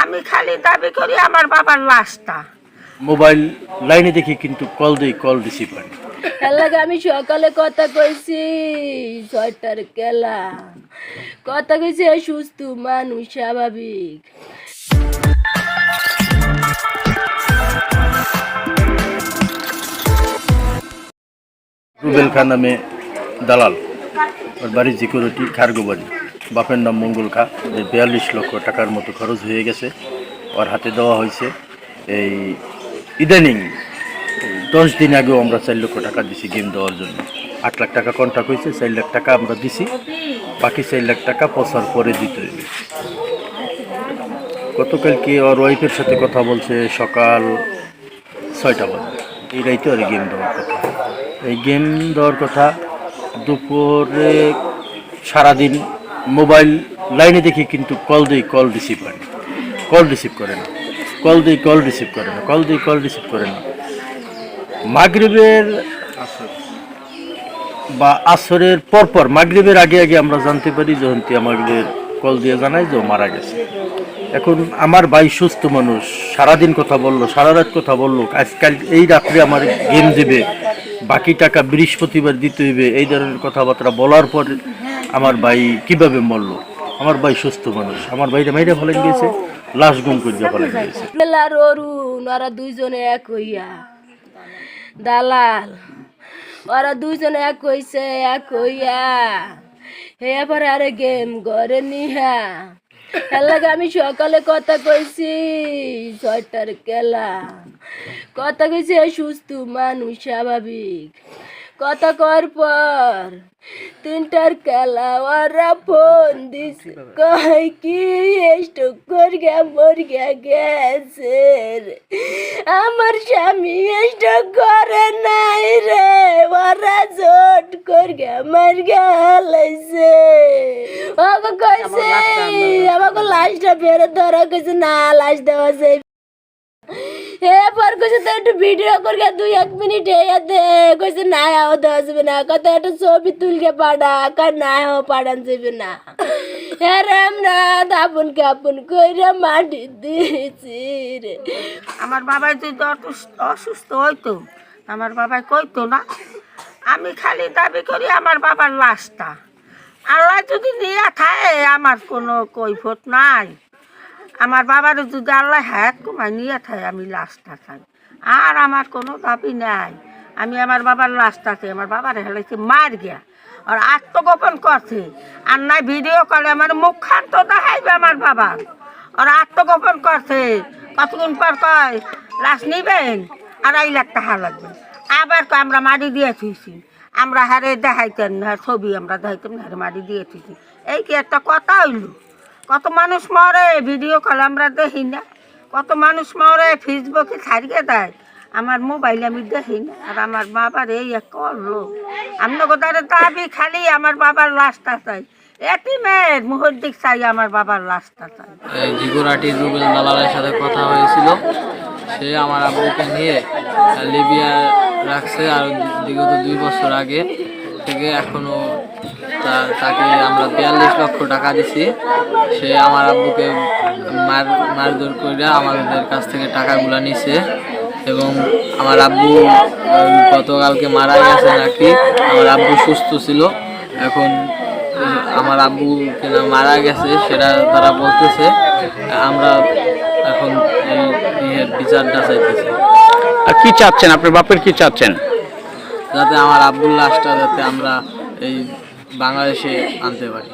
আমি খালি দাবি করি আমার বাবার লাশটা। মোবাইল লাইনে দেখি কিন্তু কল রিসিভ হয় না। এর লাগে আমি সকালে কথা কইছি ৬টার কেলা কথা কইছি সুস্থ মানুষ স্বাভাবিক। রুবেল খান নামে দালাল, ওর বাড়ির সিকিউরিটি খারগোবাড়ি, বাপের নাম মঙ্গল খা। ৪২ লক্ষ টাকার মতো খরচ হয়ে গেছে। ওর হাতে দেওয়া হয়েছে এই ইদানিং 10 দিন আগেও আমরা ৪ লক্ষ টাকা দিছি গেম দেওয়ার জন্য। ৮ লাখ টাকা কন্ট্রাক্ট হয়েছে, ৪ লাখ টাকা আমরা দিছি, বাকি 4 লাখ টাকা পচার পরে দিতে হইবে। গতকালকে ওর ওয়াইফের সাথে কথা বলছে সকাল ৬টা বাজে, এই রাইতে ওর গেম দেওয়ার কথা। এই গেম দেওয়ার কথা দুপুরে সারাদিন মোবাইল লাইনে দেখি কিন্তু কল রিসিভ হয় না, কল রিসিভ করে না, কল রিসিভ করে না, কল রিসিভ করে না। মাগরিবের বা আসরের পরপর, মাগরিবের আগে আগে আমরা জানতে পারি যখন আমাদের কল দিয়ে জানাই যে ও মারা গেছে। এখন আমার ভাই সুস্থ মানুষ, সারাদিন কথা বললো, সারা রাত কথা বললো, আজকাল এই রাত্রে আমার গেম দেবে, বাকি টাকা বৃহস্পতিবার দিতে হইবে, এই ধরনের কথাবার্তা বলার পর আমার ভাই কিভাবে মরলো? আমার ভাই সুস্থ মানুষ, আমার ভাইটা মাইরা ফেলে গিয়েছে, লাশ গুম করে ফেলে গিয়েছে। আর অরুণ ওরা দুইজনে এক হইয়া দালাল, ওরা দুইজনে এক হইছে, এক হইয়া এরপরে আরে গেম ঘরে নিহা। এর লাগে আমি সকালে কথা কইছি ৬টার কেলা কথা কইছি সুস্থ মানুষ স্বাভাবিক। কথা কর পর ৩টার কেলা ওরা ফোন দিছে, কয় কি স্ট্রোক করিয়া মরিয়া গেছে রে। আমার স্বামী স্ট্রোক করে নাই রে, ওরা জোট করিয়া মারিয়া লাইছে। ওকে কইছে আমাকে লাশটা ফেরত ধরা, কইছে না লাশ দেওয়া যায়। এরপর কইছে তো একটু ভিডিও করিয়া ২-১ মিনিট দে, কইছে না আও দেওয়া যাবে না, কত একটা ছবি তুলকে পাঠা, কয় না আও পাঠান যাবে না। এর আমরা দাপন কাপন কইরা মাটি দিয়েছি রে। আমার বাবাই যদি অসুস্থ হইতো আমার বাবাই কইতো না। আমি খালি দাবি করি আমার বাবার লাশটা। আল্লাহ যদি নিয়ে থাকে আমার কোনো কৈফত নাই। আমার বাবার যদি আল্লাহ হায়াত কমায় নিয়ে থাকে আমি লাশটা চাই, আর আমার কোনো দাবি নাই। আমি আমার বাবার লাশটা চাই। আমার বাবার হেলাইছে মার গিয়া, আর আত্মগোপন করছে, আর নাই ভিডিও কলে আমার মুখখান তো দেখাইবে আমার বাবার। আর আত্মগোপন করছে, কতক্ষণ পর কয় লাশ নিবেন ২.৫ লাখ টাকা লাগবে। আবার কয় আমরা মাটি দিয়ে থুইছি, আমরা হারে দেখাইতেন না, ছবি আমরা দেখাইতাম না, হারে মাটি দিয়ে থুইছি। এই কি একটা কথা হইল? কত মানুষ মরে ভিডিও কল আমরা দেখি না, কত মানুষ মরে ফেসবুকে ছাড়িয়ে দেয়, আমার মোবাইলে আমি দেখি না। আর আমার বাবার এই এক করলো, আমি কোথায় দাবি খালি আমার বাবার লাশটা চাই, এতিমের মুহূর্তে চাই আমার বাবার লাশটা চাই। জিগুরাটি রুবেল দালালের সাথে কথা হয়েছিল, সে আমার আব্বুকে নিয়ে লিবিয়া রাখছে, আর বিগত ২ বছর আগে থেকে এখনও তাকে আমরা ৪২ লক্ষ টাকা দিছি। সে আমার আব্বুকে মারধর করে আমাদের কাছ থেকে টাকাগুলো নিছে, এবং আমার আব্বু গতকালকে মারা গেছে নাকি। আমার আব্বু সুস্থ ছিল, এখন আমার আব্বু কিনা মারা গেছে সেটা তারা বলতেছে। আমরা এখন এই বিচারটা চাইতেছি। আর কি চাচ্ছেন, আপনার বাপের কি চাচ্ছেন? যাতে আমার আব্বুর লাশটা যাতে আমরা এই বাংলাদেশে আনতে পারি।